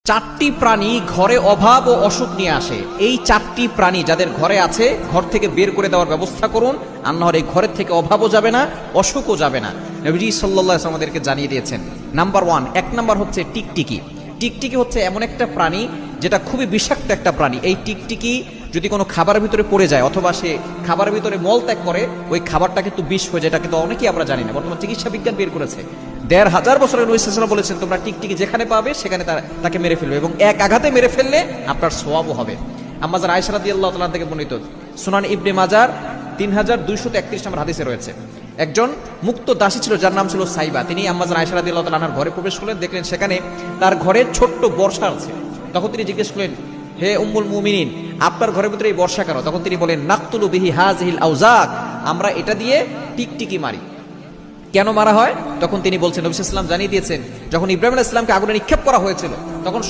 চারটি প্রাণী ঘরে অভাব ও অসুখ নিয়ে আসে। এই চারটি প্রাণী যাদের ঘরে আছে ঘর থেকে বের করে দেওয়ার ব্যবস্থা করুন, আর না হলে এই ঘরের থেকে অভাবও যাবে না, অসুখও যাবে না। নবীজি সাল্লাল্লাহু আলাইহি ওয়াসাল্লাম আমাদেরকে জানিয়ে দিয়েছেন। নাম্বার 1, এক নাম্বার হচ্ছে টিকটিকি। টিকটিকি হচ্ছে এমন একটা প্রাণী যেটা খুবই বিষাক্ত একটা প্রাণী। এই টিকটিকি যদি কোনো খাবারের ভিতরে পড়ে যায় অথবা সে খাবারের ভিতরে মল ত্যাগ করে, ওই খাবারটা কিন্তু বিষ হয়ে যায়। এটা কিন্তু অনেকেই আমরা জানি না, বর্তমান চিকিৎসা বিজ্ঞান বের করেছে। ১৫০০ বছরের নবী সাল্লাল্লাহু আলাইহি ওয়াসাল্লাম বলেছেন তোমরা টিকটিকি যেখানে পাবে সেখানে তাকে মেরে ফেলবে, এবং এক আঘাতে মেরে ফেললে আপনার সওয়াবও হবে। আম্মা জান আয়েশা রাদিয়াল্লাহু তাআলা থেকে বর্ণিত, সুনান ইবনে মাজার ৩২৩৩ নম্বর হাদিসে রয়েছে। একজন মুক্ত দাসী ছিল যার নাম ছিল সাইবা। তিনি আম্মা জান আয়েশা রাদিয়াল্লাহু তাআলার ঘরে প্রবেশ করলেন, দেখলেন সেখানে তার ঘরে ছোট্ট বর্ষা আছে। তখন তিনি জিজ্ঞেস করলেন, হে উম্মুল মুমিনিন, আপনার ঘরের ভিতরে এই বর্ষা কেন? তখন তিনি বলেন, নাকতুলু বিহি হাযিহিল আওজাক, আমরা এটা দিয়ে টিকটিকি মারি। কেন মারা হয়? তখন তিনি বলছেন, নবী সাল্লাল্লাহু আলাইহি ওয়াসাল্লাম জানিয়ে দিয়েছেন, যখন ইব্রাহিম আলাইহিস সালামকে আগুনে নিক্ষেপ করা হয়েছিল তখন